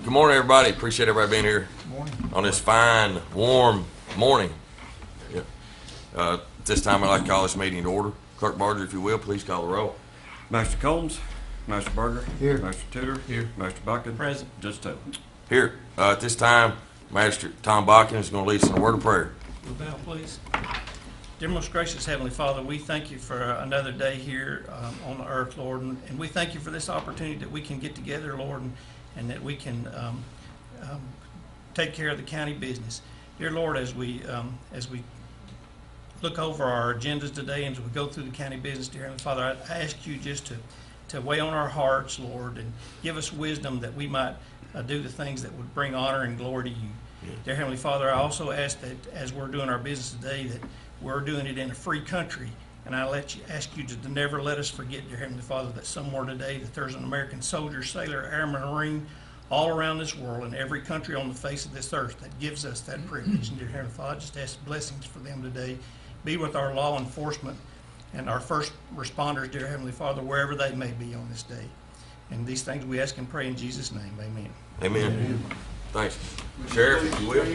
Good morning, everybody. Appreciate everybody being here on this fine, warm morning. At this time, I'd like to call this meeting to order. Clerk Barger, if you will, please call the roll. Master Combs, Master Berger, Here. Master Tudor, Here. Master Buckin, Present. Judge Taylor. Here. At this time, Magistrate Tom Bakken is going to lead us in a word of prayer. Will bow, please. Dear most gracious Heavenly Father, we thank you for another day here on the earth, Lord, and we thank you for this opportunity that we can get together, Lord, and that we can take care of the county business. Dear Lord, as we look over our agendas today and as we go through the county business, dear Heavenly Father, I ask you just to weigh on our hearts, Lord, and give us wisdom that we might do the things that would bring honor and glory to you. Dear Heavenly Father, I also ask that as we're doing our business today, that we're doing it in a free country, and I ask you to never let us forget, dear Heavenly Father, that somewhere today that there's an American soldier, sailor, airman, marine, all around this world, in every country on the face of this earth that gives us that privilege. And dear Heavenly Father, I just ask blessings for them today. Be with our law enforcement and our first responders, dear Heavenly Father, wherever they may be on this day. And these things we ask and pray in Jesus' name. Amen. Amen. Thanks. Sheriff, if you will.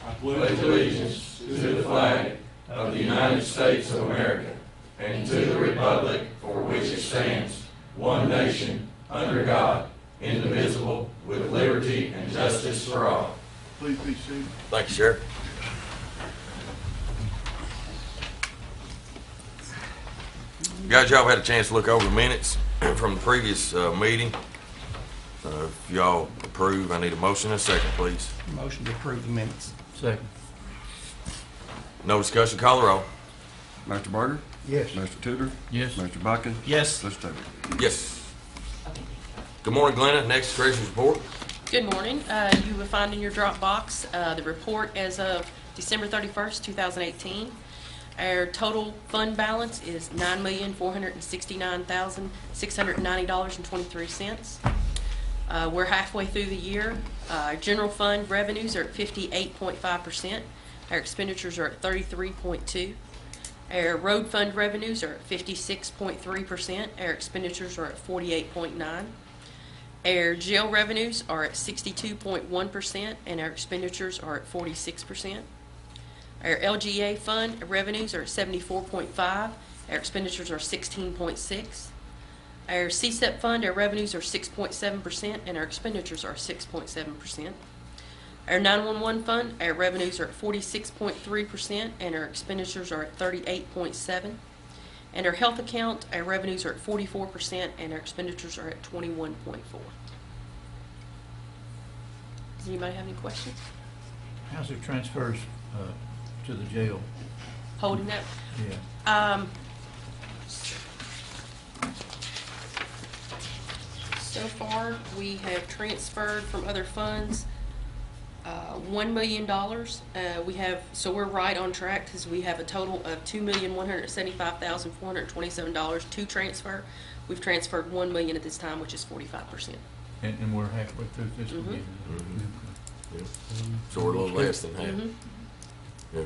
I pledge allegiance to the flag of the United States of America and to the republic for which it stands, one nation, under God, indivisible, with liberty and justice for all. Please be seated. Thank you, Sheriff. Guys, y'all had a chance to look over the minutes from the previous meeting. If y'all approve, I need a motion and a second, please. Motion to approve the minutes. Second. No discussion, call the roll. Master Berger, Yes. Master Tudor, Yes. Master Buckin, Yes. Judge Taylor. Yes. Good morning, Glenna. Next, Treasurer's report. Good morning. You will find in your Dropbox the report as of December 31st, 2018. Our total fund balance is $9,469,690.23. We're halfway through the year. General fund revenues are at 58.5%. Our expenditures are at 33.2%. Our road fund revenues are at 56.3%. Our expenditures are at 48.9%. Our jail revenues are at 62.1%, and our expenditures are at 46%. Our LGA fund revenues are at 74.5%. Our expenditures are 16.6%. Our CSEP fund, our revenues are 6.7%, and our expenditures are 6.7%. Our 911 fund, our revenues are at 46.3%, and our expenditures are at 38.7%. And our health account, our revenues are at 44%, and our expenditures are at 21.4%. Does anybody have any questions? How's it transfers to the jail? Holding up? Yeah. So far, we have transferred from other funds $1 million. So we're right on track because we have a total of $2,175,427 to transfer. We've transferred $1 million at this time, which is 45%. And we're halfway through fiscal year. Yeah. So we're a little less than half. Mm-hmm. Yeah.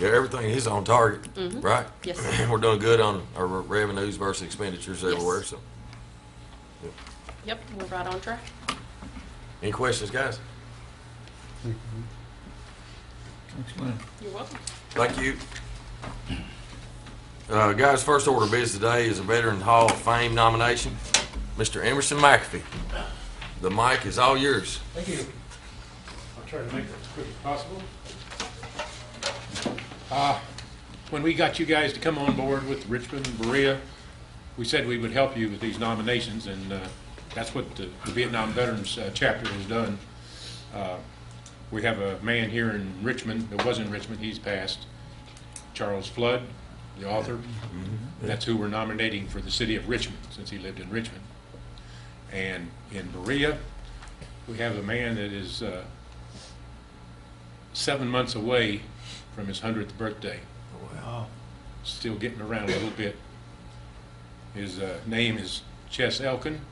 Yeah, everything is on target, right? Yes. We're doing good on our revenues versus expenditures everywhere. So. Yep, we're right on track. Any questions, guys? Thanks, Glenn. You're welcome. Thank you. Guys, first order of business today is a Veteran Hall of Fame nomination. Mr. Emerson McAfee. The mic is all yours. Thank you. I'll try to make it as quick as possible. When we got you guys to come on board with Richmond and Berea, we said we would help you with these nominations, and that's what the Vietnam Veterans chapter has done. We have a man here in Richmond that was in Richmond, he's passed, Charles Flood, the author. That's who we're nominating for the city of Richmond, since he lived in Richmond. And in Berea, we have a man that is 7 months away from his 100th birthday. Wow. Still getting around a little bit. His name is Ches Elkin.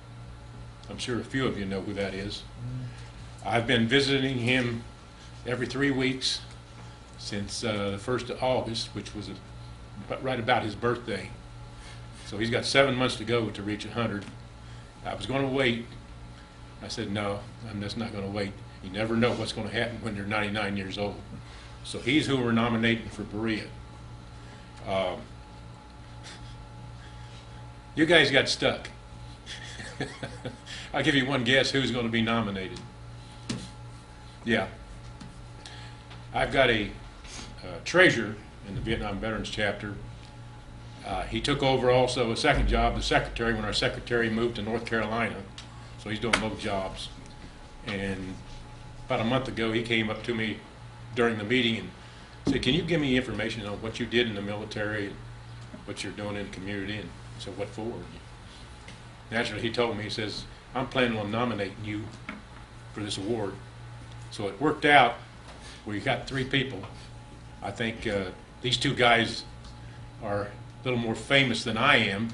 I'm sure a few of you know who that is. I've been visiting him every 3 weeks since the 1st of August, which was right about his birthday. So he's got 7 months to go to reach 100. I was going to wait. I said, no, I'm just not going to wait. You never know what's going to happen when they're 99 years old. So he's who we're nominating for Berea. You guys got stuck. I'll give you one guess who's going to be nominated. Yeah. I've got a treasurer in the Vietnam Veterans chapter. He took over also a second job, the secretary, when our secretary moved to North Carolina. So he's doing both jobs. And about a month ago, he came up to me during the meeting and said, can you give me information on what you did in the military, and what you're doing in the community? And I said, what for? Naturally, he told me, he says, I'm planning on nominating you for this award. So it worked out. We got 3 people. I think these 2 guys are a little more famous than I am,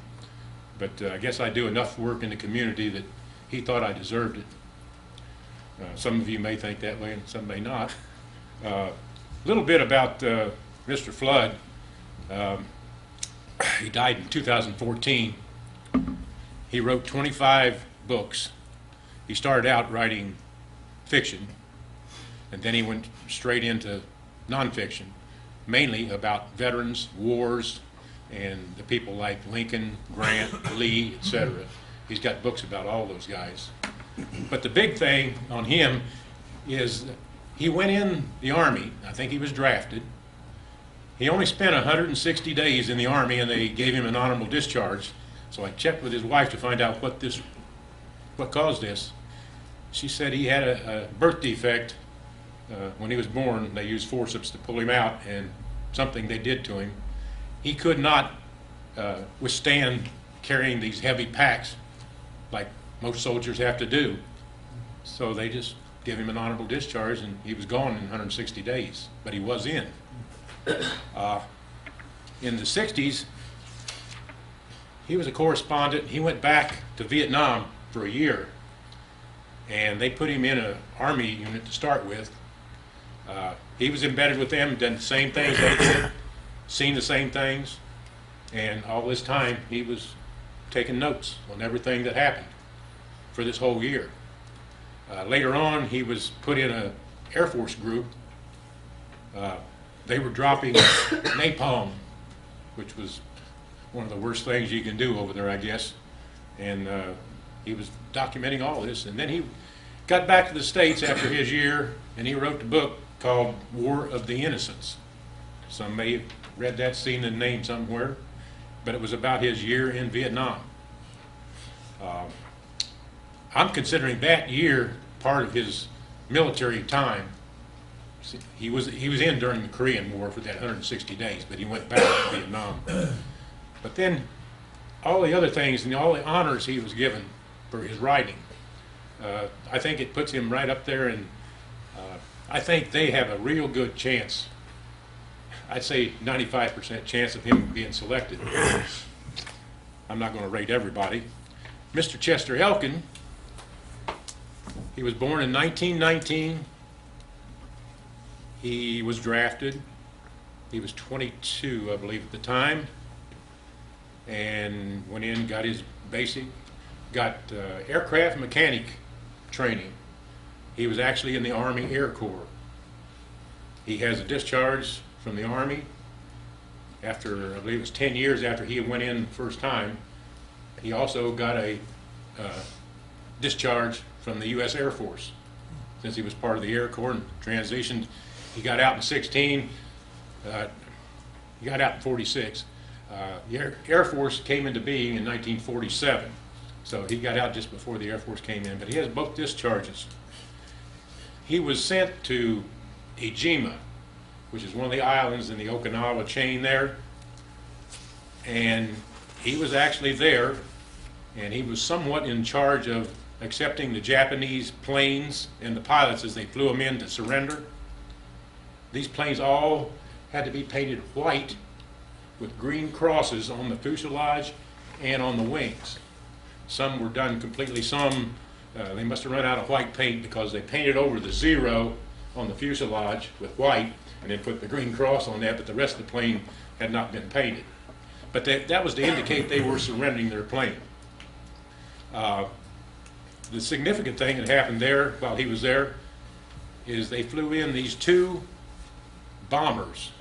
but I guess I do enough work in the community that he thought I deserved it. Some of you may think that way and some may not. A little bit about Mr. Flood. He died in 2014. He wrote 25 books. He started out writing fiction, and then he went straight into nonfiction, mainly about veterans, wars, and the people like Lincoln, Grant, Lee, etc. He's got books about all those guys. But the big thing on him is he went in the Army. I think he was drafted. He only spent 160 days in the Army, and they gave him an honorable discharge. So I checked with his wife to find out what caused this. She said he had a birth defect. When he was born, they used forceps to pull him out, and something they did to him. He could not withstand carrying these heavy packs like most soldiers have to do. So they just gave him an honorable discharge, and he was gone in 160 days, but he was in. In the 60s, he was a correspondent. He went back to Vietnam for a year, and they put him in an Army unit to start with. He was embedded with them, done the same things they did, seen the same things, and all this time he was taking notes on everything that happened for this whole year. Later on, he was put in an Air Force group. They were dropping napalm, which was one of the worst things you can do over there, I guess. And he was documenting all this. And then he got back to the States after his year, and he wrote a book called War of the Innocents. Some may have read that, seen the name somewhere, but it was about his year in Vietnam. I'm considering that year part of his military time. He was in during the Korean War for that 160 days, but he went back to Vietnam. But then all the other things and all the honors he was given for his writing, I think it puts him right up there, and I think they have a real good chance. I'd say 95% chance of him being selected. I'm not going to rate everybody. Mr. Chester Elkin, he was born in 1919. He was drafted. He was 22, I believe, at the time, and went in, got his basic, got aircraft mechanic training. He was actually in the Army Air Corps. He has a discharge from the Army after, I believe it was 10 years after he went in the first time. He also got a discharge from the U.S. Air Force, since he was part of the Air Corps and transitioned. He got out in 16, he got out in 46. The Air Force came into being in 1947, so he got out just before the Air Force came in, but he has both discharges. He was sent to Ejima, which is one of the islands in the Okinawa chain there, and he was actually there, and he was somewhat in charge of accepting the Japanese planes and the pilots as they flew them in to surrender. These planes all had to be painted white with green crosses on the fuselage and on the wings. Some were done completely, some they must have run out of white paint because they painted over the 0 on the fuselage with white and then put the green cross on that, but the rest of the plane had not been painted. But that was to indicate they were surrendering their plane. The significant thing that happened there while he was there is they flew in these 2 bombers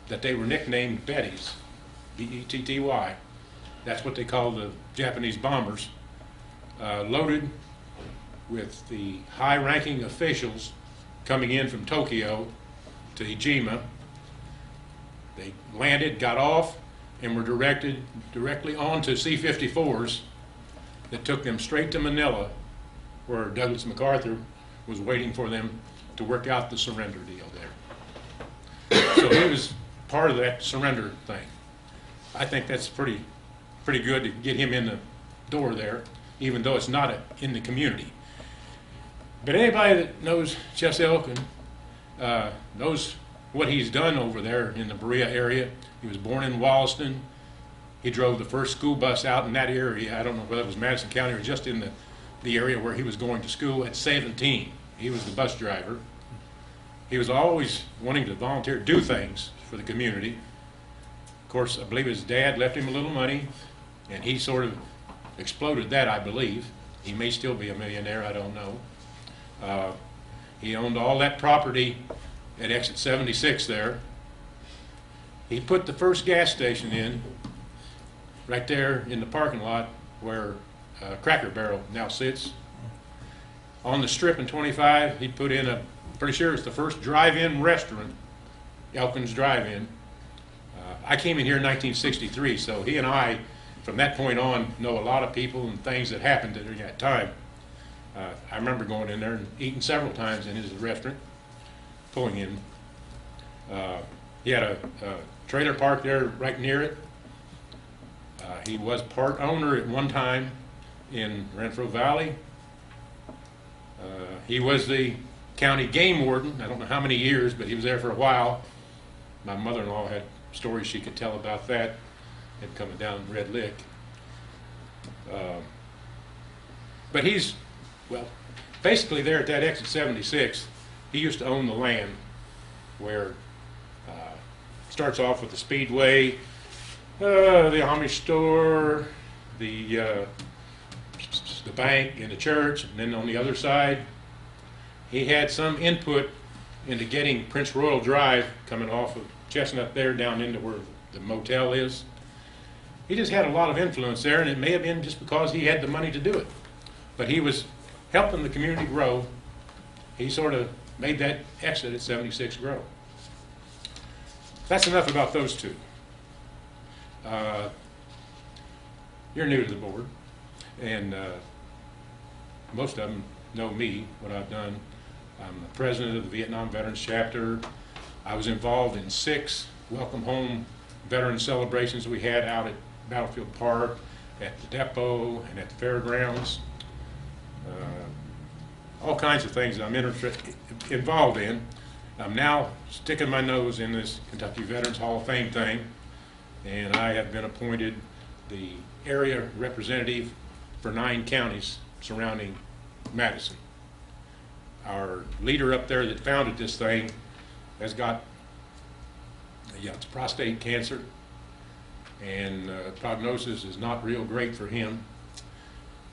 that they were nicknamed Betties, B-E-T-T-Y. That's what they call the Japanese bombers, loaded with the high-ranking officials coming in from Tokyo to Ijima. They landed, got off, and were directed directly onto C-54s that took them straight to Manila, where Douglas MacArthur was waiting for them to work out the surrender deal there. So he was part of that surrender thing. I think that's pretty good to get him in the door there, even though it's not in the community. But anybody that knows Chess Elkin knows what he's done over there in the Berea area. He was born in Wollaston. He drove the first school bus out in that area. I don't know whether it was Madison County or just in the area where he was going to school at 17. He was the bus driver. He was always wanting to volunteer, do things for the community. Of course, I believe his dad left him a little money, and he sort of exploded that, I believe. He may still be a millionaire, I don't know. He owned all that property at exit 76 there. He put the first gas station in right there in the parking lot where Cracker Barrel now sits. On the strip in 25, he put in pretty sure it's the first drive-in restaurant, Elkin's Drive-In. I came in here in 1963, so he and I, from that point on, know a lot of people and things that happened during that time. I remember going in there and eating several times in his restaurant, pulling in. He had a trailer park there right near it. He was part owner at one time in Renfro Valley. He was the county game warden. I don't know how many years, but he was there for a while. My mother-in-law had stories she could tell about that, and coming down Red Lick. But he's, well, basically there at that exit 76, he used to own the land where starts off with the Speedway, the Amish store, the bank and the church, and then on the other side, he had some input into getting Prince Royal Drive coming off of Chestnut there down into where the motel is. He just had a lot of influence there, and it may have been just because he had the money to do it. But he was helping the community grow. He sort of made that exit at 76 grow. That's enough about those 2. You're new to the board, and most of them know me, what I've done. I'm the president of the Vietnam Veterans Chapter. I was involved in 6 Welcome Home veteran celebrations we had out at Battlefield Park, at the depot, and at the fairgrounds. All kinds of things that I'm involved in. I'm now sticking my nose in this Kentucky Veterans Hall of Fame thing, and I have been appointed the area representative for 9 counties surrounding Madison. Our leader up there that founded this thing has got it's prostate cancer, and prognosis is not real great for him.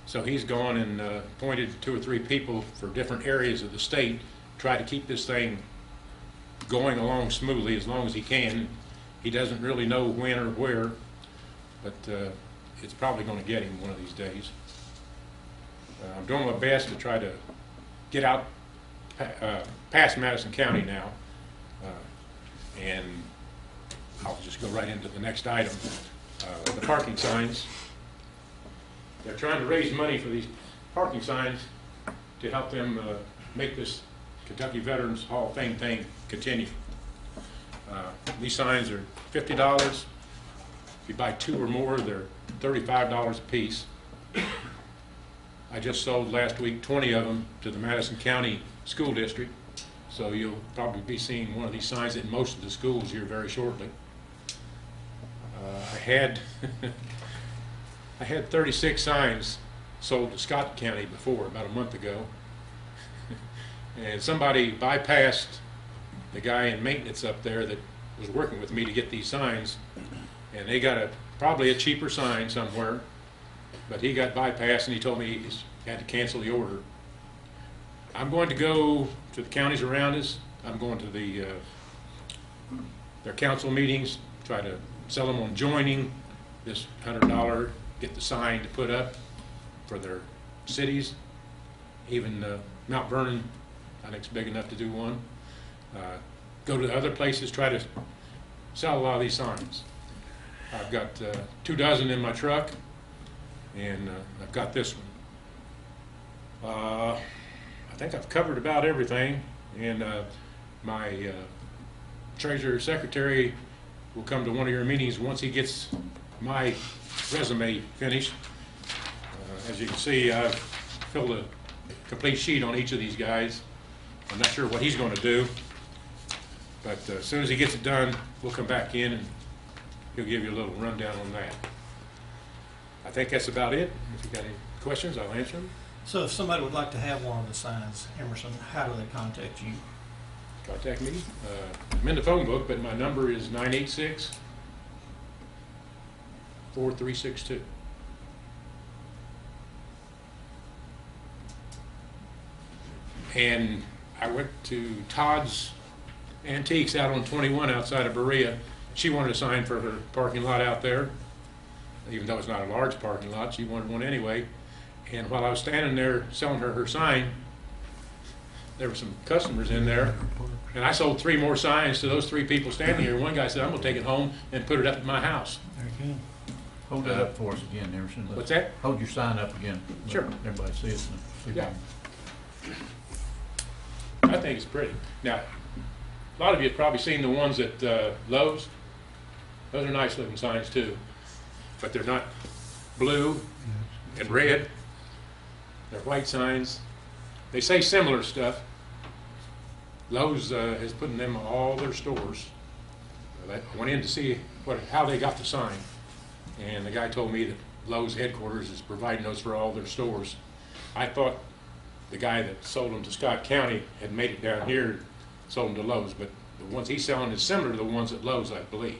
So he's gone and appointed 2 or 3 people for different areas of the state, try to keep this thing going along smoothly as long as he can. He doesn't really know when or where, but it's probably going to get him one of these days. I'm doing my best to try to get out past Madison County now, and I'll just go right into the next item. The parking signs. They're trying to raise money for these parking signs to help them make this Kentucky Veterans Hall of Fame thing continue. These signs are $50. If you buy 2 or more, they're $35 a piece. I just sold last week 20 of them to the Madison County School District, so you'll probably be seeing one of these signs in most of the schools here very shortly. I had 36 signs sold to Scott County before, about a month ago, and somebody bypassed the guy in maintenance up there that was working with me to get these signs, and they got probably a cheaper sign somewhere, but he got bypassed and he told me he had to cancel the order. I'm going to go to the counties around us. I'm going to their council meetings, try to sell them on joining this $100, get the sign to put up for their cities. Even Mount Vernon, I think, is big enough to do one. Go to other places, try to sell a lot of these signs. I've got 2 dozen in my truck, and I've got this one. I think I've covered about everything, and my treasurer secretary will come to one of your meetings once he gets my resume finished. As you can see, I've filled a complete sheet on each of these guys. I'm not sure what he's going to do, but as soon as he gets it done, we'll come back in and he'll give you a little rundown on that. I think that's about it. If you've got any questions, I'll answer them. So if somebody would like to have one of the signs, Emerson, how do they contact you? Contact me. I'm in the phone book, but my number is 986-4362. And I went to Todd's Antiques out on 21 outside of Berea. She wanted a sign for her parking lot out there. Even though it's not a large parking lot, she wanted one anyway. And while I was standing there selling her sign, there were some customers in there, and I sold 3 more signs to those 3 people standing here. One guy said, I'm gonna take it home and put it up at my house. Very good. Hold that up for us again, Emerson. What's that? Hold your sign up again. Let Sure. everybody see it. Yeah. I think it's pretty. Now, a lot of you have probably seen the ones at Lowe's. Those are nice looking signs too, but they're not blue and red. They're white signs. They say similar stuff. Lowe's is putting them on all their stores. I went in to see how they got the sign, and the guy told me that Lowe's headquarters is providing those for all their stores. I thought the guy that sold them to Scott County had made it down here and sold them to Lowe's, but the ones he's selling is similar to the ones at Lowe's, I believe.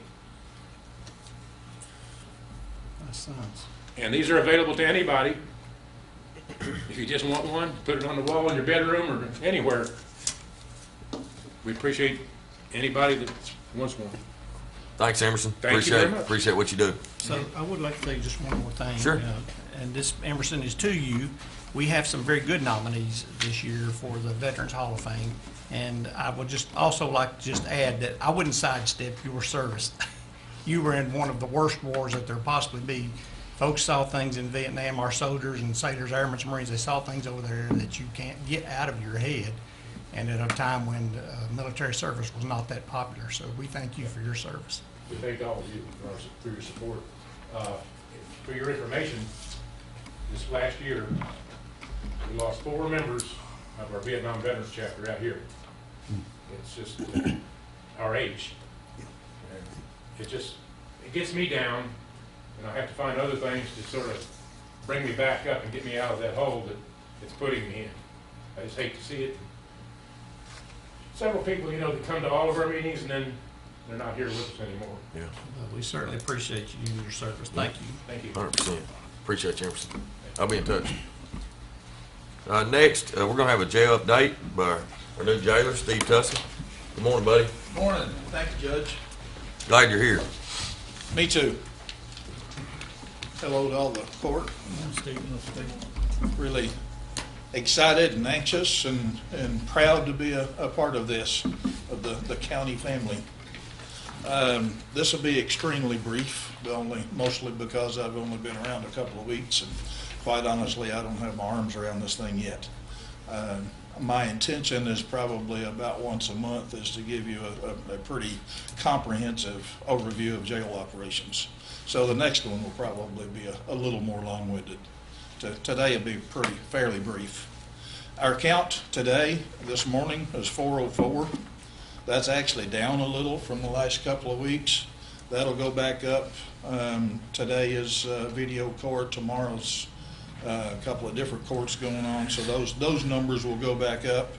Nice signs. And these are available to anybody. If you just want one, put it on the wall in your bedroom or anywhere. We appreciate anybody that wants one. Thanks, Emerson. Thank you very much. Appreciate what you do. So I would like to say just one more thing. Sure. And this, Emerson, is to you. We have some very good nominees this year for the Veterans Hall of Fame. And I would just also like to just add that I wouldn't sidestep your service. You were in one of the worst wars that there possibly be. Folks saw things in Vietnam, our soldiers and sailors, airmen, Marines, they saw things over there that you can't get out of your head. And at a time when military service was not that popular. So we thank you for your service. We thank all of you for your support. For your information, this last year, we lost 4 members of our Vietnam Veterans chapter out here. It's just our age. And it gets me down, and I have to find other things to sort of bring me back up and get me out of that hole that it's putting me in. I just hate to see it. Several people, that come to all of our meetings and then they're not here with us anymore. Yeah, Well, we certainly appreciate you and your service. Thank you. Thank you. 100%. Appreciate you, Emerson. I'll be in touch. Next, we're gonna have a jail update by our new jailer, Steve Tussell. Good morning, buddy. Morning. Thank you, Judge. Glad you're here. Me too. Hello to all the court. Really excited and anxious and proud to be a part of this, of the county family. This will be extremely brief, mostly because I've only been around a couple of weeks, and quite honestly, I don't have my arms around this thing yet. My intention is probably about once a month is to give you a pretty comprehensive overview of jail operations. So the next one will probably be a little more long-winded. Today will be fairly brief. Our count today, this morning, is 404. That's actually down a little from the last couple of weeks. That'll go back up. Today is video court. Tomorrow's a couple of different courts going on, so those numbers will go back up.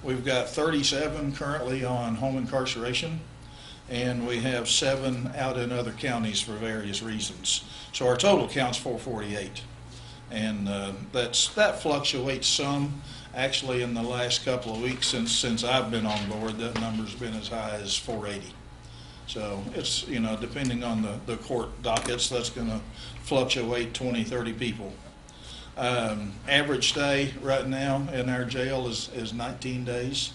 We've got 37 currently on home incarceration. and we have 7 out in other counties for various reasons. So our total count's 448. And that fluctuates some. Actually, in the last couple of weeks since I've been on board, that number's been as high as 480. So it's, depending on the court dockets, that's going to fluctuate 20, 30 people. Average stay right now in our jail is 19 days.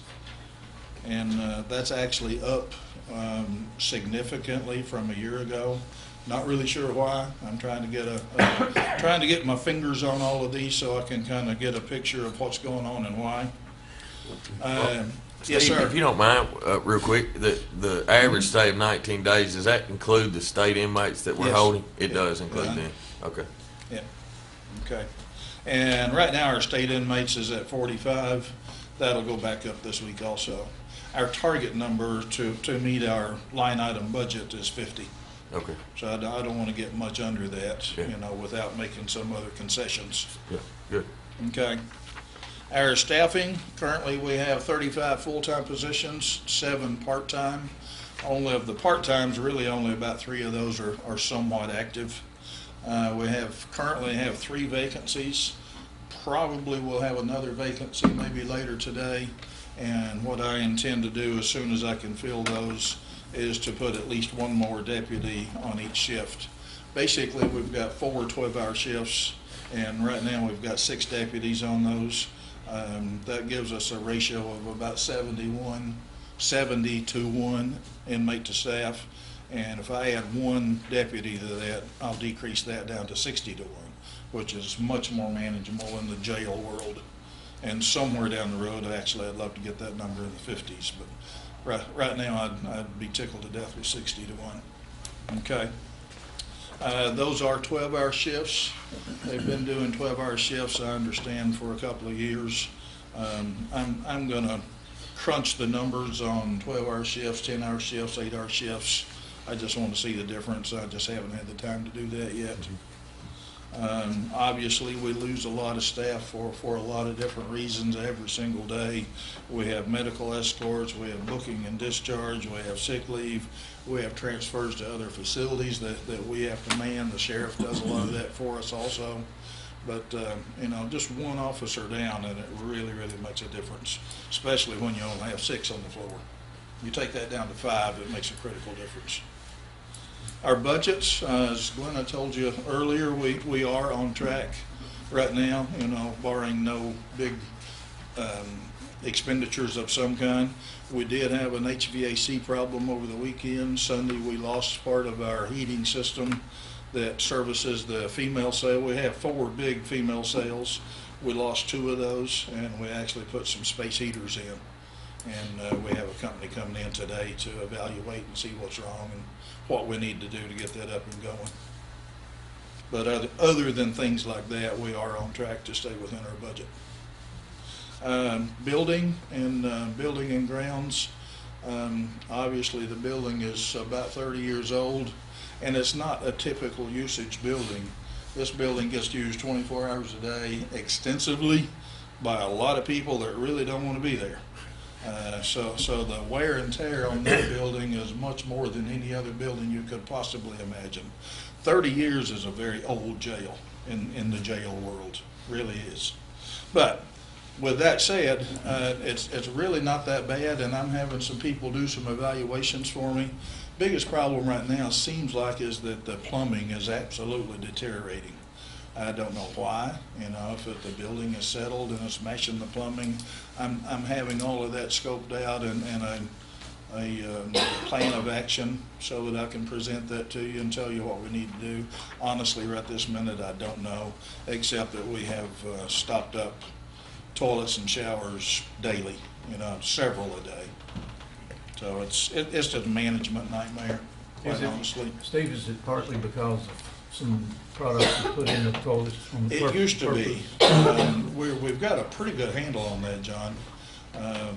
And that's actually up significantly from a year ago. Not really sure why. I'm trying to get my fingers on all of these so I can kind of get a picture of what's going on and why. Yes, Steve, sir. if you don't mind, real quick, the average stay of 19 days, does that include the state inmates that we're Yes. holding? It does Yeah. include them. Okay. Yeah. Okay. And right now our state inmates is at 45. That'll go back up this week also. Our target number to meet our line item budget is 50. Okay. So I don't want to get much under that, Yeah. without making some other concessions. Yeah. Good. Okay. Our staffing, currently we have 35 full-time positions, 7 part-time. Only of the part-times, really only about 3 of those are somewhat active. We currently have 3 vacancies. Probably we'll have another vacancy maybe later today. And what I intend to do as soon as I can fill those is to put at least 1 more deputy on each shift. Basically, we've got 4 12-hour shifts, and right now we've got 6 deputies on those. That gives us a ratio of about 70 to 1 inmate to staff. And if I add 1 deputy to that, I'll decrease that down to 60 to 1, which is much more manageable in the jail world. And somewhere down the road, actually, I'd love to get that number in the 50s, but right now I'd be tickled to death with 60 to 1. Okay. Those are 12-hour shifts. They've been doing 12-hour shifts, I understand, for a couple of years. I'm going to crunch the numbers on 12-hour shifts, 10-hour shifts, 8-hour shifts. I just want to see the difference. I just haven't had the time to do that yet. Obviously, we lose a lot of staff for a lot of different reasons every single day. We have medical escorts, we have booking and discharge, we have sick leave, we have transfers to other facilities that we have to man. The sheriff does a lot of that for us also. But, just 1 officer down, and it really, really makes a difference, especially when you only have 6 on the floor. You take that down to 5, it makes a critical difference. Our budgets, as Glenna told you earlier, we are on track right now, barring no big expenditures of some kind. We did have an HVAC problem over the weekend. Sunday, we lost part of our heating system that services the female cell. We have 4 big female cells. We lost 2 of those, and we actually put some space heaters in. And we have a company coming in today to evaluate and see what's wrong and what we need to do to get that up and going. But other than things like that, we are on track to stay within our budget. Building and grounds. Obviously, the building is about 30 years old, and it's not a typical usage building. This building gets used 24 hours a day extensively by a lot of people that really don't want to be there. So the wear and tear on that building is much more than any other building you could possibly imagine. 30 years is a very old jail in the jail world, really is. But with that said, it's really not that bad, and I'm having some people do some evaluations for me. Biggest problem right now seems like is that the plumbing is absolutely deteriorating. I don't know why, if the building is settled and it's mashing the plumbing. I'm having all of that scoped out and a plan of action so that I can present that to you and tell you what we need to do. Honestly, right this minute, I don't know, except that we have stocked up toilets and showers daily, several a day. So it's just a management nightmare, quite honestly. Steve, is it partly because of some products you put in the toilets? It used to be. We've got a pretty good handle on that, John.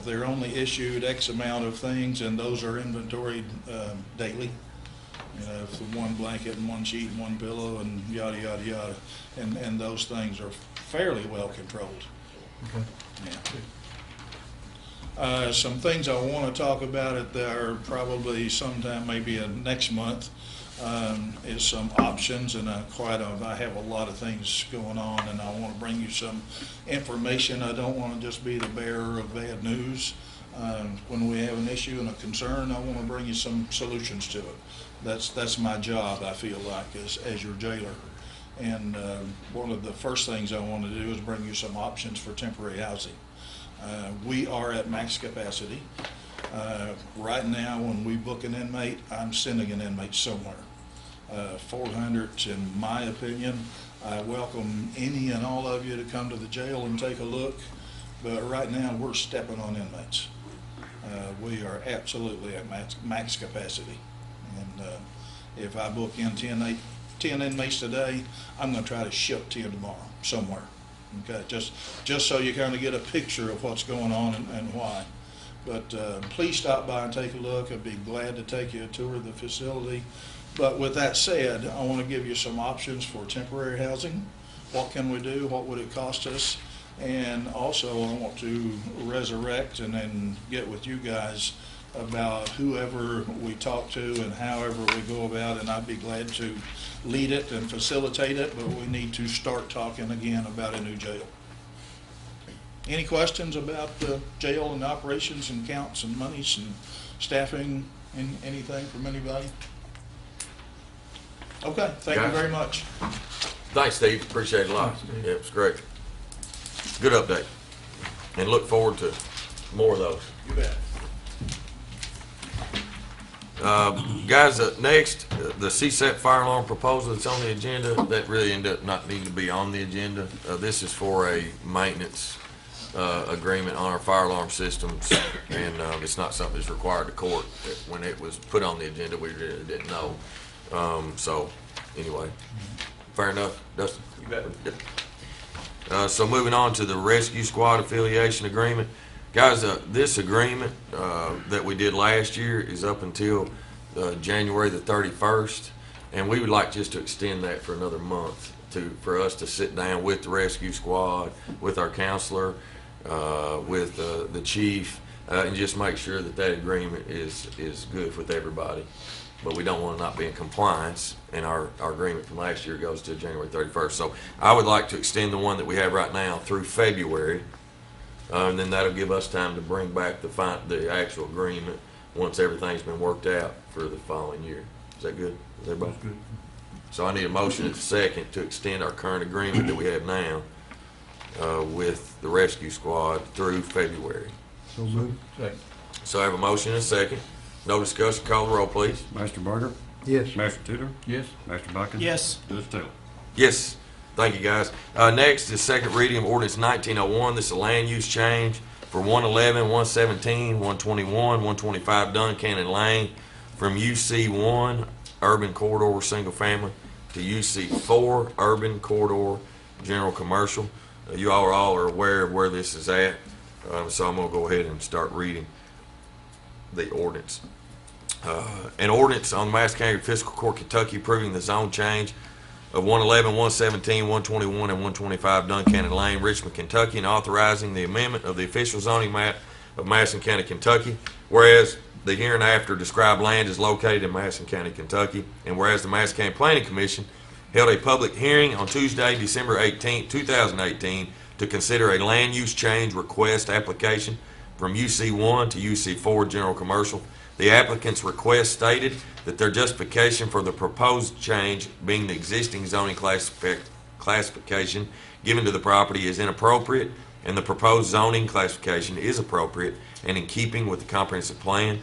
They're only issued X amount of things, and those are inventoried daily. For 1 blanket and 1 sheet and 1 pillow and yada, yada, yada. And those things are fairly well controlled. Okay. Some things I want to talk about it that are probably sometime maybe next month is some options, and I have a lot of things going on, and I want to bring you some information. I don't want to just be the bearer of bad news. When we have an issue and a concern, I want to bring you some solutions to it. That's my job, I feel like, as your jailer. And one of the first things I want to do is bring you some options for temporary housing. We are at max capacity. Right now, when we book an inmate, I'm sending an inmate somewhere. 400, in my opinion. I welcome any and all of you to come to the jail and take a look, but right now we're stepping on inmates. We are absolutely at max capacity. And if I book in 10 inmates today, I'm going to try to ship 10 tomorrow somewhere. Okay, just so you kind of get a picture of what's going on and why. But please stop by and take a look. I'd be glad to take you a tour of the facility. But with that said, I want to give you some options for temporary housing. What can we do? What would it cost us? And also I want to resurrect and then get with you guys about whoever we talk to and however we go about it, and I'd be glad to lead it and facilitate it, but we need to start talking again about a new jail. Any questions about the jail and operations and counts and monies and staffing and anything from anybody? Okay, thank you very much. Thanks, Steve. Appreciate it a lot. Thanks, Steve. Yeah, it was great. Good update. And look forward to more of those. You bet. Guys, next, the CSEP fire alarm proposal that's on the agenda, that really ended up not needing to be on the agenda. This is for a maintenance agreement on our fire alarm systems, and it's not something that's required to court. When it was put on the agenda, we really didn't know. So, anyway, fair enough, Dustin? You bet. Yep. So moving on to the rescue squad affiliation agreement. Guys, this agreement that we did last year is up until January the 31st, and we would like just to extend that for another month for us to sit down with the rescue squad, with our counselor, with the chief, and just make sure that that agreement is good with everybody. But we don't want to not be in compliance, and our agreement from last year goes to January 31st. So I would like to extend the one that we have right now through February. And then that'll give us time to bring back the actual agreement once everything's been worked out for the following year. Is that good? Is everybody? That's good. So I need a motion at the second to extend our current agreement that we have now with the rescue squad through February. So moved. Second. So I have a motion and a second. No discussion. Call the roll, please. Master Barger, Yes. Master Tudor, Yes. Master Buckins. Yes. Judge Taylor. Yes. Thank you, guys. Next is second reading of ordinance 1901. This is a land use change for 111, 117, 121, 125 Duncannon Lane from UC1 Urban Corridor Single Family to UC4 Urban Corridor General Commercial. You all are aware of where this is at, so I'm going to go ahead and start reading the ordinance. An ordinance on the Madison County Fiscal Court, Kentucky, approving the zone change of 111, 117, 121, and 125 Duncannon Lane, Richmond, Kentucky, and authorizing the amendment of the official zoning map of Madison County, Kentucky. Whereas the hereinafter described land is located in Madison County, Kentucky, and whereas the Madison County Planning Commission held a public hearing on Tuesday, December 18, 2018, to consider a land use change request application from UC1 to UC4 General Commercial. The applicant's request stated that their justification for the proposed change being the existing zoning classification given to the property is inappropriate, and the proposed zoning classification is appropriate and in keeping with the comprehensive plan.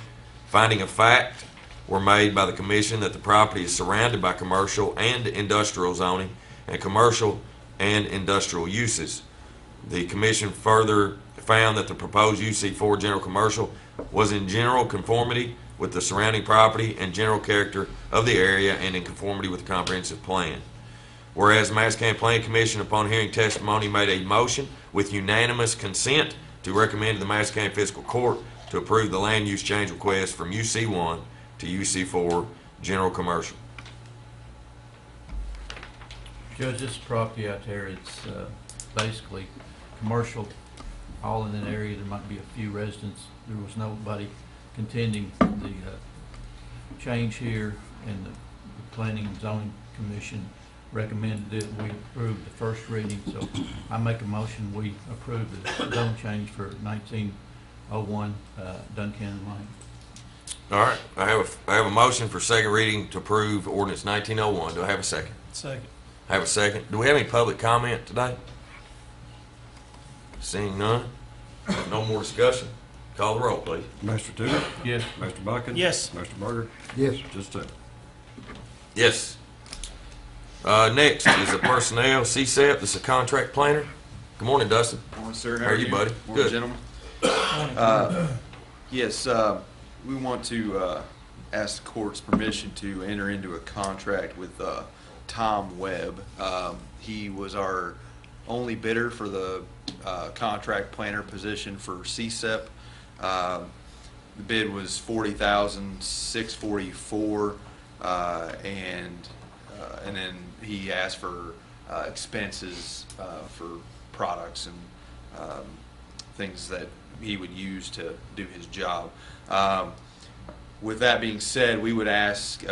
Finding of fact were made by the commission that the property is surrounded by commercial and industrial zoning and commercial and industrial uses. The commission further found that the proposed UC4 General Commercial was in general conformity with the surrounding property and general character of the area and in conformity with the comprehensive plan. Whereas the Madison County Planning Commission, upon hearing testimony, made a motion with unanimous consent to recommend to the Madison County Fiscal Court to approve the land use change request from UC1 to UC4 General Commercial. Judge, this property out there, it's basically commercial all in an area, there might be a few residents. There was nobody contending the change here, and the Planning and Zoning Commission recommended that we approve the first reading. So I make a motion, we approve the zone change for 1901 Duncan Lane. All right, I have a motion for second reading to approve ordinance 1901. Do I have a second? Second. I have a second. Do we have any public comment today? Seeing none, no more discussion. Call the roll, please. Mr. Tudor? Yes. Mr. Bucket? Yes. Mr. Berger? Yes. Just Taylor? Yes. Next is the personnel, CSEP, this is a contract planner. Good morning, Dustin. Morning, sir. How are you, buddy? Morning, Good. gentlemen. Yes, we want to ask the court's permission to enter into a contract with Tom Webb. He was our only bidder for the contract planner position for CSEP. The bid was $40,644, and then he asked for expenses for products and things that he would use to do his job. With that being said, we would ask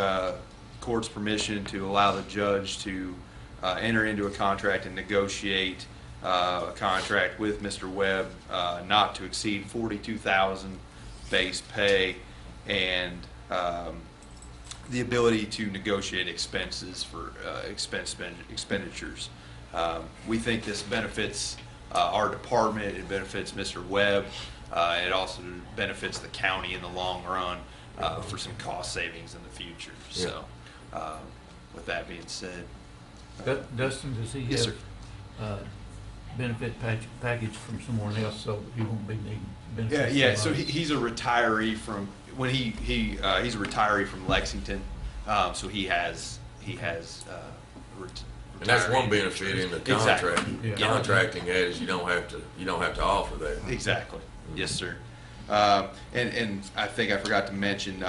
court's permission to allow the judge to enter into a contract and negotiate a contract with Mr. Webb not to exceed $42,000 base pay, and the ability to negotiate expenses for expenditures. We think this benefits our department. It benefits Mr. Webb. It also benefits the county in the long run for some cost savings in the future. So, with that being said, Dustin, does he Yes, have benefit package from someone else, so he won't be needing benefits? yeah. So from us? he's a retiree from he's a retiree from Lexington. So he has And that's one benefit in the contract. Exactly. Yeah. Contracting is you don't have to offer that. Exactly. Yes, sir. And I think I forgot to mention,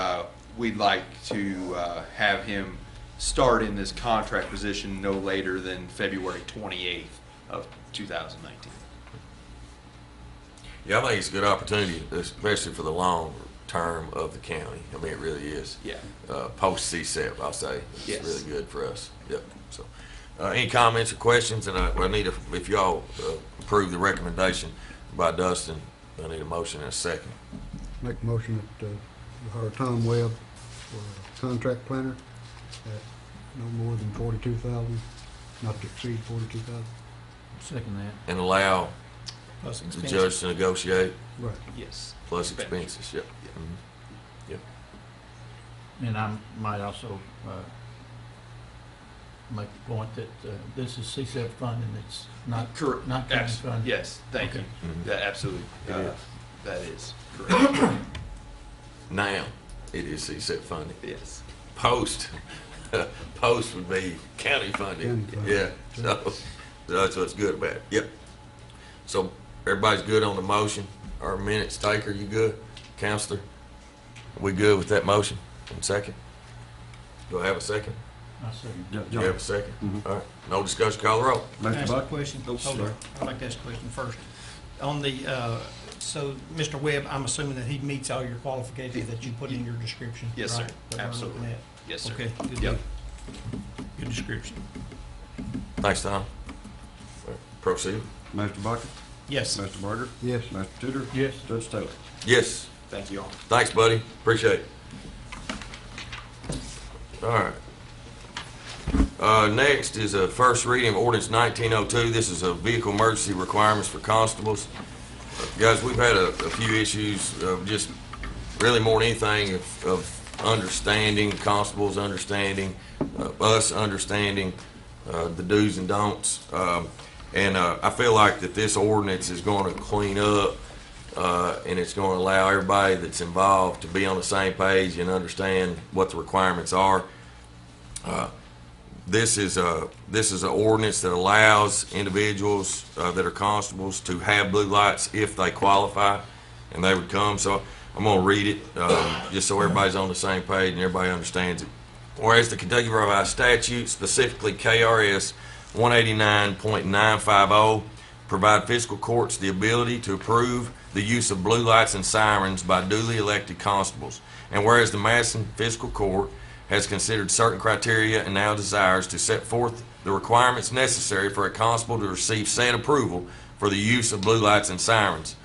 we'd like to have him start in this contract position no later than February 28th of 2019. Yeah, I think it's a good opportunity, especially for the long term of the county. I mean, it really is. Yeah. Post CSEP, I'll say. It's Yes. really good for us. Yep. So, any comments or questions? And I need if y'all approve the recommendation by Dustin, I need a motion and a second. Make a motion that we hire Tom Webb for a contract planner at no more than 42,000, not to exceed 42,000. Second that. And allow Plus the expenses. judge to negotiate Right. Yes. plus expenses. Yep. Mhm. Yep. And I might also make the point that this is CSEP funding, it's not Correct. not county funding. Yes, thank Okay. you. Mhm. That absolutely, It is. that is correct. Now, it is CSEP funding. Yes. Post would be county funding. County funding. Yeah, so that's what's good about it. Yep. So everybody's good on the motion. Our minutes taker, you good? Counselor, we good with that motion? And second? Do I have a second? I second. Do you have a second? Mhm. All right, no discussion, call the roll. Can I Mr. ask a Bucket? question? Oh, Hold sorry. on. I'd like to ask a question first. On the, so Mr. Webb, I'm assuming that he meets all your qualifications that you put in your description? Yes, sir. right? That's what I'm looking Absolutely. at. Yes, sir. Okay, good Yep. deal. Good description. Thanks, Tom. All right, proceed. Mr. Bucket? Yes. Mr. Berger? Yes. Mr. Tudor? Yes. Judge Taylor? Yes, Thank you all. thanks, buddy, appreciate it. All right. Next is a first reading of ordinance 1902. This is a vehicle emergency requirements for constables. Guys, we've had a few issues of just really more than anything of understanding, constables understanding, us understanding the do's and don'ts. And I feel like that this ordinance is going to clean up and it's going to allow everybody that's involved to be on the same page and understand what the requirements are. This is an ordinance that allows individuals that are constables to have blue lights if they qualify, and they would come. So I'm going to read it just so everybody's on the same page and everybody understands it. Whereas the Kentucky Revised Statute, specifically KRS 189.950, provide fiscal courts the ability to approve the use of blue lights and sirens by duly elected constables. And whereas the Madison Fiscal Court has considered certain criteria and now desires to set forth the requirements necessary for a constable to receive said approval for the use of blue lights and sirens.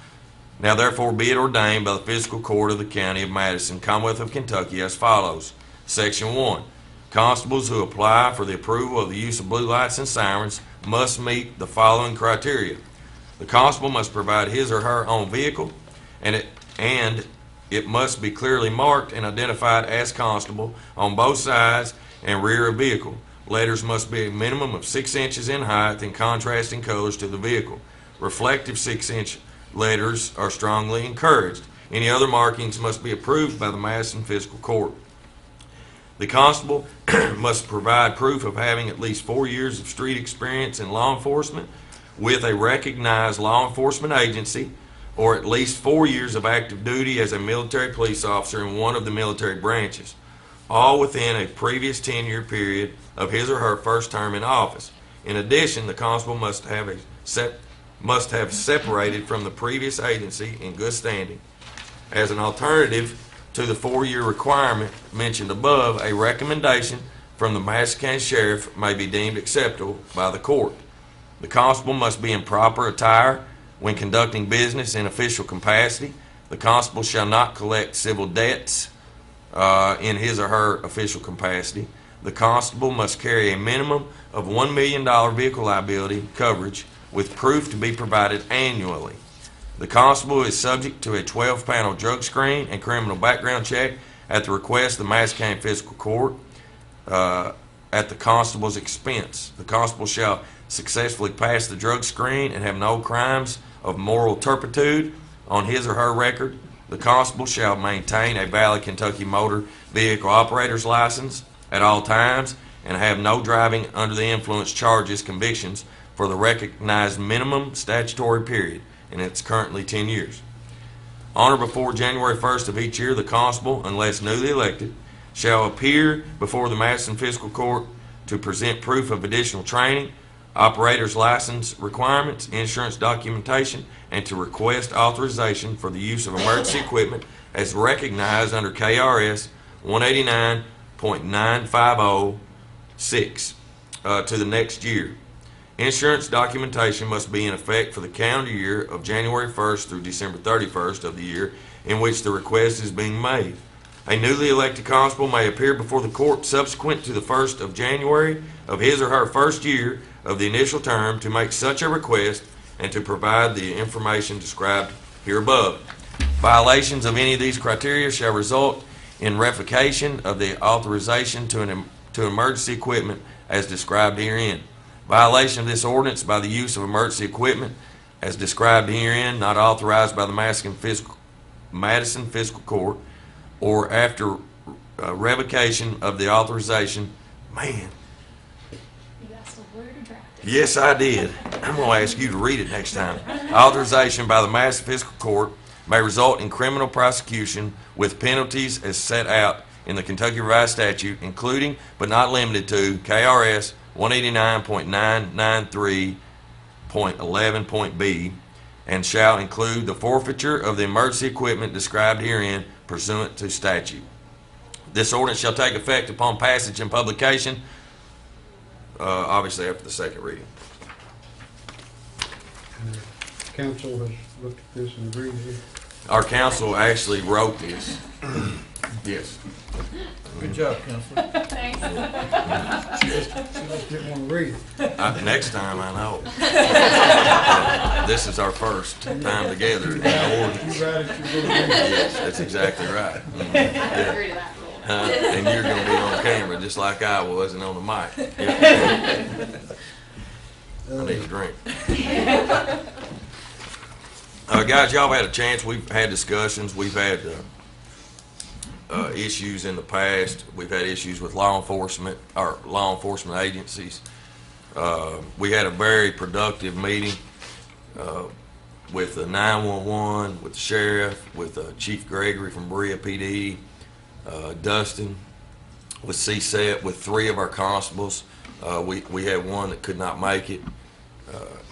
Now therefore be it ordained by the Fiscal Court of the County of Madison, Commonwealth of Kentucky, as follows. Section 1. Constables who apply for the approval of the use of blue lights and sirens must meet the following criteria. The constable must provide his or her own vehicle, and it must be clearly marked and identified as constable on both sides and rear of vehicle. Letters must be a minimum of 6 inches in height and contrasting colors to the vehicle. Reflective 6-inch letters are strongly encouraged. Any other markings must be approved by the Madison Fiscal Court. The constable must provide proof of having at least 4 years of street experience in law enforcement with a recognized law enforcement agency, or at least 4 years of active duty as a military police officer in one of the military branches, all within a previous 10-year period of his or her first term in office. In addition, the constable must have separated from the previous agency in good standing. As an alternative to the 4-year requirement mentioned above, a recommendation from the Madison County Sheriff may be deemed acceptable by the court. The constable must be in proper attire when conducting business in official capacity. The constable shall not collect civil debts in his or her official capacity. The constable must carry a minimum of $1 million vehicle liability coverage with proof to be provided annually. The constable is subject to a 12-panel drug screen and criminal background check at the request of the Madison County Fiscal Court at the constable's expense. The constable shall successfully pass the drug screen and have no crimes of moral turpitude on his or her record. The constable shall maintain a valid Kentucky motor vehicle operator's license at all times and have no driving under the influence charges convictions for the recognized minimum statutory period, and it's currently 10 years. On or before January 1st of each year, the constable, unless newly elected, shall appear before the Madison Fiscal Court to present proof of additional training, operator's license requirements, insurance documentation, and to request authorization for the use of emergency equipment as recognized under KRS 189.9506 to the next year. Insurance documentation must be in effect for the calendar year of January 1st through December 31st of the year in which the request is being made. A newly elected constable may appear before the court subsequent to the 1st of January of his or her first year of the initial term to make such a request and to provide the information described here above. Violations of any of these criteria shall result in revocation of the authorization to emergency equipment as described herein. Violation of this ordinance by the use of emergency equipment as described herein, not authorized by the Madison Fiscal Court, or after revocation of the authorization. Man, yes, I did. I'm going to ask you to read it next time. Authorization by the Madison Fiscal Court may result in criminal prosecution with penalties as set out in the Kentucky Revised Statute, including but not limited to KRS 189.993.11.b, and shall include the forfeiture of the emergency equipment described herein pursuant to statute. This ordinance shall take effect upon passage and publication, obviously after the second reading. Council has looked at this and agreed with it. Our council actually wrote this. Yes. Good job, Counselor. She just didn't want to read it. Next time, I know. This is our first time together. You write it, you're going to read it. Yes, that's exactly right. Yeah. Agree to that rule. And you're going to be on camera just like I was and on the mic. Yeah. I need a drink. Guys, y'all had a chance. We've had discussions. We've had issues in the past. We've had issues with law enforcement agencies. We had a very productive meeting with the 911, with the sheriff, with Chief Gregory from Berea PD, Dustin, with CSET, with 3 of our constables. We had one that could not make it.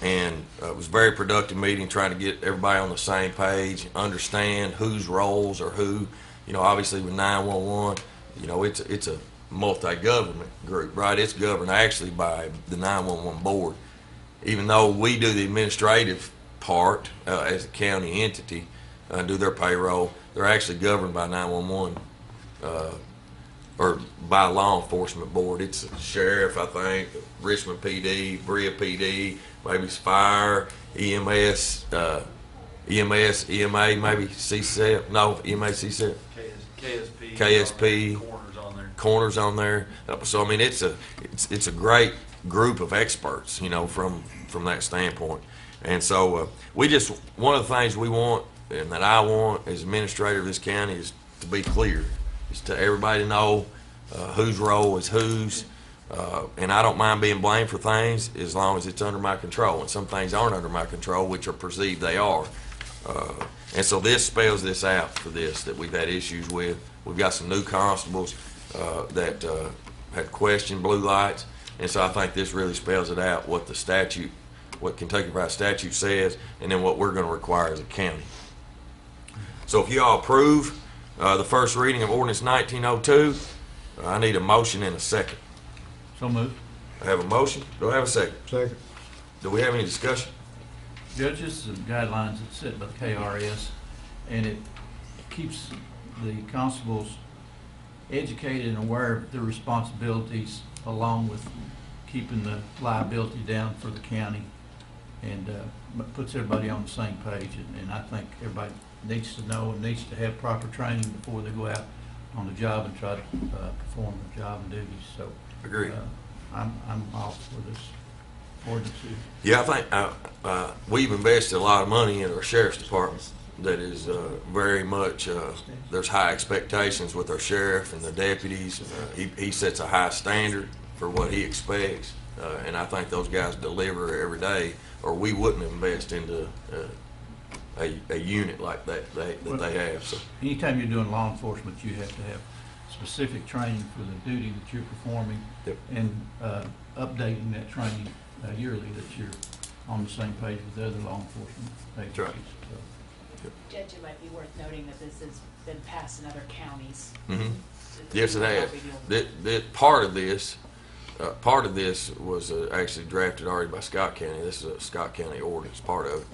And it was a very productive meeting, trying to get everybody on the same page, understand whose roles are who. You know, obviously with 911, you know, it's a multi-government group, right? It's governed actually by the 911 board. Even though we do the administrative part as a county entity, do their payroll, they're actually governed by 911 or by a law enforcement board. It's a sheriff, I think, Richmond PD, Berea PD, maybe it's fire, EMS, EMA, maybe CSEP. No, EMA, CSEP. KSP. Corners on there. So I mean, it's a great group of experts, you know, from that standpoint. And so one of the things we want, and that I want as administrator of this county, is to be clear, is to everybody know whose role is whose. And I don't mind being blamed for things as long as it's under my control. And some things aren't under my control, which are perceived they are. And so this spells this out for this, that we've had issues with. We've got some new constables that had questioned blue lights. And so I think this really spells it out, what the statute, what Kentucky Right statute says, and then what we're going to require as a county. So if you all approve the first reading of ordinance 1902, I need a motion and a second. So moved. I have a motion. Do I have a second? Second. Do we have any discussion? Judges and guidelines that's set by the KRS, and it keeps the constables educated and aware of their responsibilities, along with keeping the liability down for the county, and puts everybody on the same page. And I think everybody needs to know and needs to have proper training before they go out on the job and try to perform the job and duties. So Agreed. I'm all for this ordinance. Yeah, I think we've invested a lot of money in our sheriff's department. That is very much, there's high expectations with our sheriff and the deputies. He sets a high standard for what he expects, and I think those guys deliver every day, or we wouldn't invest into a unit like that they have. So Anytime you're doing law enforcement, you have to have specific training for the duty that you're performing. Yep. And updating that training yearly, that you're on the same page with the other law enforcement agencies. right. So, Judge, it might be worth noting that this has been passed in other counties. Mm-hmm. Yes, it has. Part of this was actually drafted already by Scott County. This is a Scott County ordinance, part of it.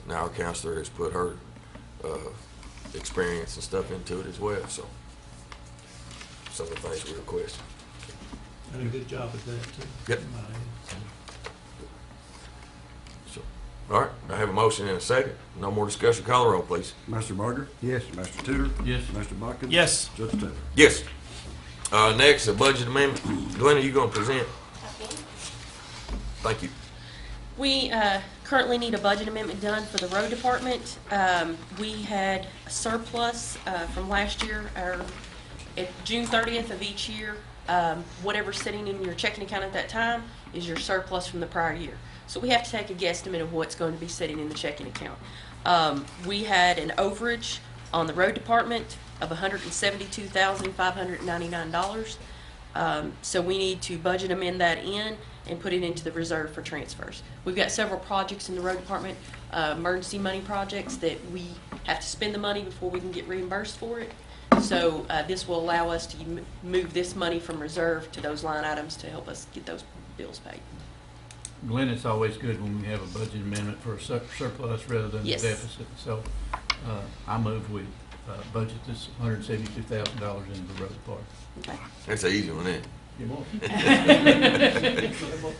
Now our counselor has put her experience and stuff into it as well. So some of the things we requested. Done a good job at that, too. Yep. So, all right, I have a motion and a second. No more discussion. Call the roll, please. Mr. Barger? Yes. Mr. Tudor? Yes. Mr. Buckins? Yes. Judge Taylor? Yes. Next, a budget amendment. Glenn, are you going to present? Thank you. We currently need a budget amendment done for the road department. We had a surplus from last year, at June 30th of each year. Whatever's sitting in your checking account at that time is your surplus from the prior year. So we have to take a guesstimate of what's going to be sitting in the checking account. We had an overage on the road department of $172,599. So we need to budget amend that in and put it into the reserve for transfers. We've got several projects in the road department, emergency money projects, that we have to spend the money before we can get reimbursed for it. So this will allow us to move this money from reserve to those line items to help us get those bills paid. Glenn, it's always good when we have a budget amendment for a surplus rather than a Yes. deficit. So I move we budget this $172,000 into the road department. Okay. That's an easy one, isn't it?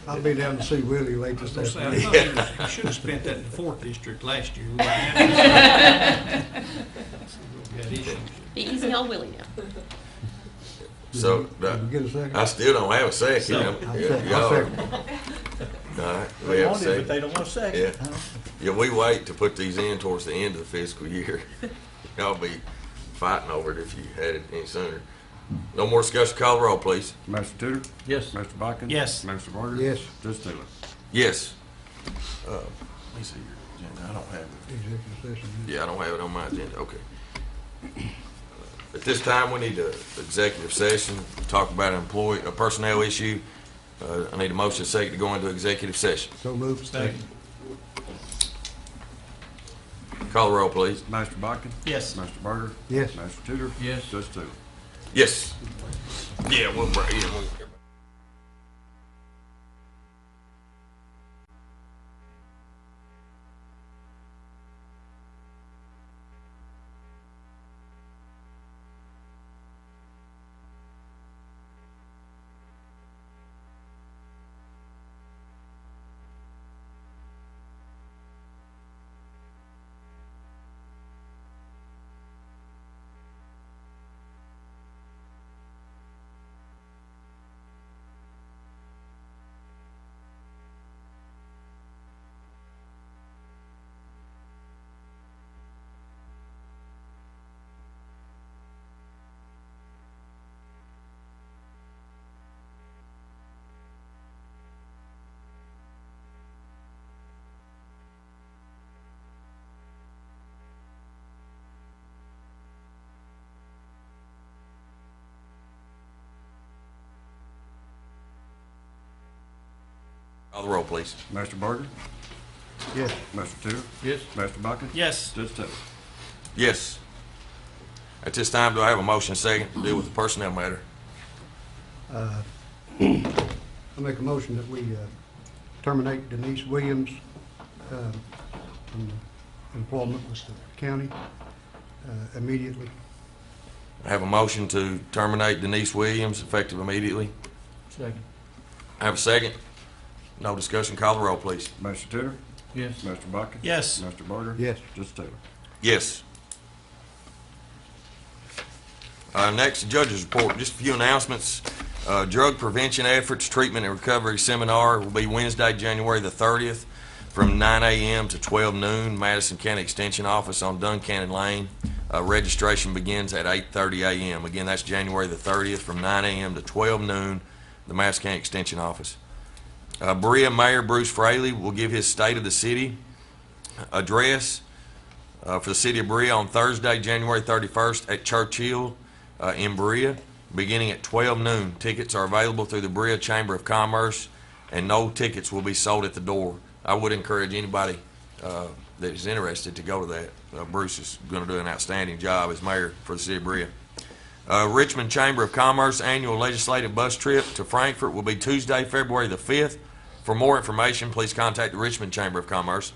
I'll be down to see Willie late this I afternoon. thought you should have spent that in the 4th district last year. We wouldn't have issues. Be easy on Willie now. So Did you get a second? I still don't have a second. I'll second. All right, we have a second. They don't want a second. Yeah. Yeah, we wait to put these in towards the end of the fiscal year. Y'all be fighting over it if you had it any sooner. No more discussion. Call the roll, please. Mr. Tudor? Yes. Mr. Buckins? Yes. Mr. Barger? Yes. Judge Taylor? Yes. Let me see your agenda. I don't have it. Executive session. Yeah, I don't have it on my agenda. Okay. At this time, we need an executive session to talk about a personnel issue. I need a motion second to go into executive session. So moved. Second. Call the roll, please. Master Bodkin? Yes. Master Barger? Yes. Master Tudor? Yes. Judge Taylor? Yes. Yeah, we'll. Call the roll, please. Master Barger? Yes. Master Tudor? Yes. Master Bodkin? Yes. Judge Taylor? Yes. At this time, do I have a motion second to deal with the personnel matter? I make a motion that we terminate Denise Williams from employment with the county immediately. I have a motion to terminate Denise Williams effective immediately. Second. I have a second. No discussion. Call the roll, please. Master Tudor? Yes. Master Bodkin? Yes. Master Barger? Yes. Judge Taylor? Yes. Next, the judge's report. Just a few announcements. Drug prevention efforts, treatment and recovery seminar will be Wednesday, January the 30th from 9 a.m. to 12 noon, Madison County Extension Office on Duncannon Lane. Registration begins at 8:30 a.m. Again, that's January the 30th from 9 a.m. to 12 noon, the Madison County Extension Office. Berea Mayor Bruce Fraley will give his State of the City address for the city of Berea on Thursday, January 31st at Churchill in Berea, beginning at 12 noon. Tickets are available through the Berea Chamber of Commerce, and no tickets will be sold at the door. I would encourage anybody that is interested to go to that. Bruce is going to do an outstanding job as mayor for the city of Berea. Richmond Chamber of Commerce annual legislative bus trip to Frankfort will be Tuesday, February the 5th. For more information, please contact the Richmond Chamber of Commerce.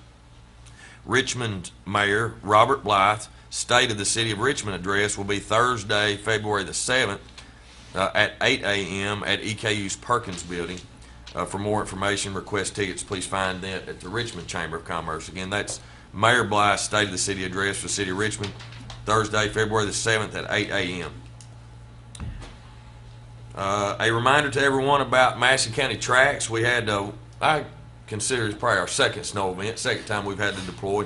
Richmond Mayor Robert Blythe State of the City of Richmond address will be Thursday, February the 7th at 8 a.m. at EKU's Perkins Building. For more information, request tickets, please find that at the Richmond Chamber of Commerce. Again, that's Mayor Blythe's State of the City address for the City of Richmond, Thursday, February the 7th at 8 a.m. A reminder to everyone about Madison County Tracks. We had, I consider it's probably our second snow event, second time we've had to deploy.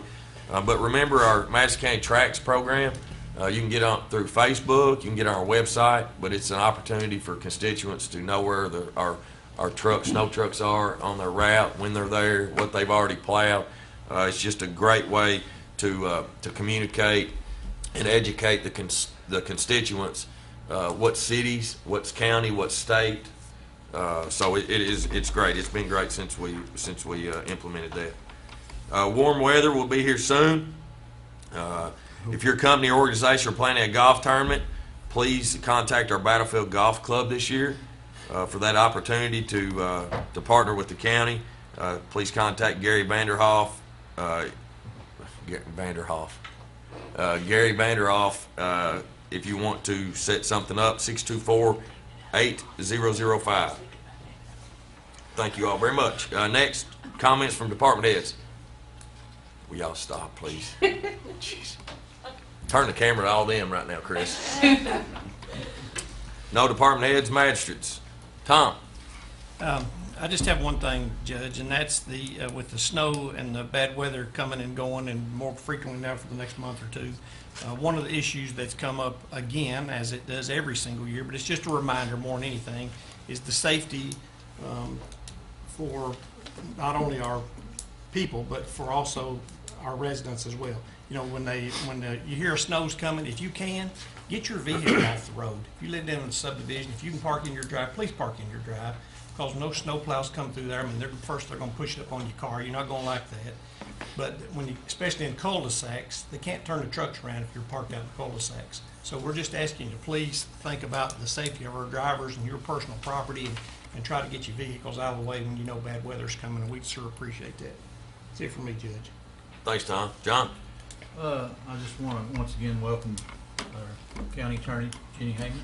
But remember our Madison County Tracks program. You can get on through Facebook, you can get on our website, but it's an opportunity for constituents to know where our trucks, snow trucks are on their route, when they're there, what they've already plowed. It's just a great way to communicate and educate the constituents. What cities, what's county, what state. So it's great. It's been great since we implemented that. Warm weather will be here soon. If your company or organization are planning a golf tournament, please contact our Battlefield Golf Club this year for that opportunity to partner with the county. Please contact Gary Vanderhoff. Gary Vanderhoff. If you want to set something up, 624-8005. Thank you all very much. Next, comments from department heads. Will y'all stop, please? Jeez. Turn the camera to all them right now, Chris. No department heads, magistrates. Tom. I just have one thing, Judge, and that's with the snow and the bad weather coming and going and more frequently now for the next month or two. One of the issues that's come up again, as it does every single year, but it's just a reminder more than anything, is the safety for not only our people, but for also our residents as well. You know, when you hear snow's coming, if you can, get your vehicle off the road. If you live down in the subdivision, if you can park in your drive, please park in your drive. because no snow plows come through there. I mean, they're gonna push it up on your car. You're not gonna like that. But when you, especially in cul-de-sacs, they can't turn the trucks around if you're parked out in cul-de-sacs. So we're just asking you to please think about the safety of our drivers and your personal property, and try to get your vehicles out of the way when you know bad weather's coming, and we'd sure appreciate that. That's it for me, Judge. Thanks, Tom. John? I just want to once again welcome our county attorney, Jenny Hagan,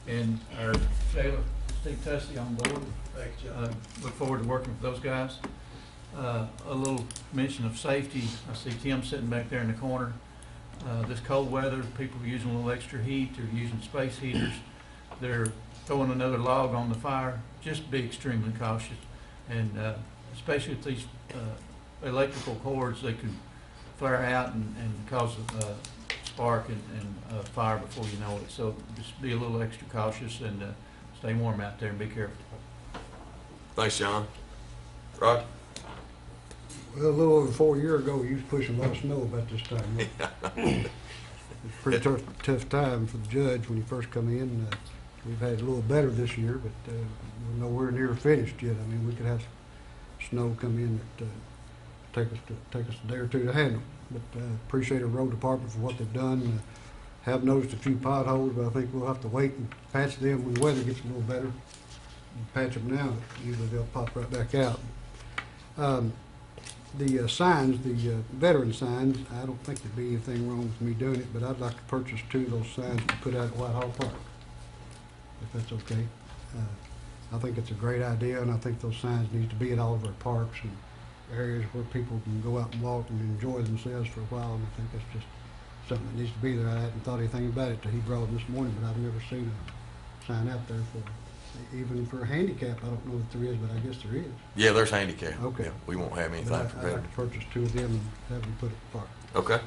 and our jailer, Steve Tussey, on board. Thank you, Look forward to working with those guys. A little mention of safety. I see Tim sitting back there in the corner. This cold weather, people are using a little extra heat. They're using space heaters. They're throwing another log on the fire. Just be extremely cautious, and especially with these electrical cords, they can flare out and cause a spark and fire before you know it. So just be a little extra cautious and stay warm out there and be careful. Thanks, John. Rod? Well, a little over 4 years ago, we used pushing a lot of snow about this time. It's a pretty tough time for the judge when he first come in. We've had a little better this year, but we're nowhere near finished yet. I mean, we could have snow come in that take us a day or two to handle. But appreciate the road department for what they've done. Have noticed a few potholes, but I think we'll have to wait and patch them when the weather gets a little better. And patch them now, usually they'll pop right back out. The signs, the veteran signs, I don't think there'd be anything wrong with me doing it, but I'd like to purchase 2 of those signs to put out at Whitehall Park, if that's okay. I think it's a great idea, and I think those signs need to be at all of our parks and areas where people can go out and walk and enjoy themselves for a while, and I think that's just something that needs to be there. I hadn't thought anything about it till he brought it this morning, but I've never seen a sign out there for even for a handicap. I don't know if there is, but I guess there is. Yeah, there's handicap. Okay. Yeah, we won't have anything But for I'd veterans. like to purchase 2 of them and have them put at the park. Okay.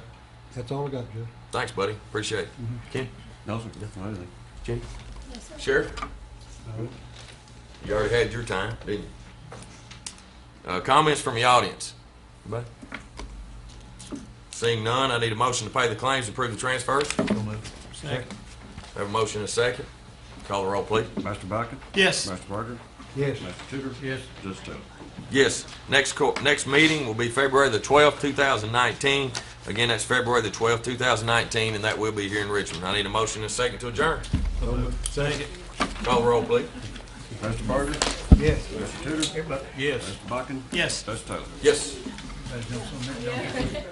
That's all I got, Judge. Thanks, buddy. Appreciate it. Ken? No, sir. No, anything. Jenny? Sheriff? You already had your time, didn't you? Comments from the audience? Anybody? Seeing none, I need a motion to pay the claims and approve the transfers. So moved. Second. Have a motion and a second. Call the roll, please. Master Bucket? Yes. Master Barger? Yes. Master Tudor? Yes. Just Taylor? Yes. Next meeting will be February the 12th, 2019. Again, that's February the 12th, 2019, and that will be here in Richmond. I need a motion and a second to adjourn. So moved. Second. Call the roll, please. Master Barger? Yes. Master Tudor? Yes. Master Bucket? Yes. Just Taylor? Yes. You guys know something?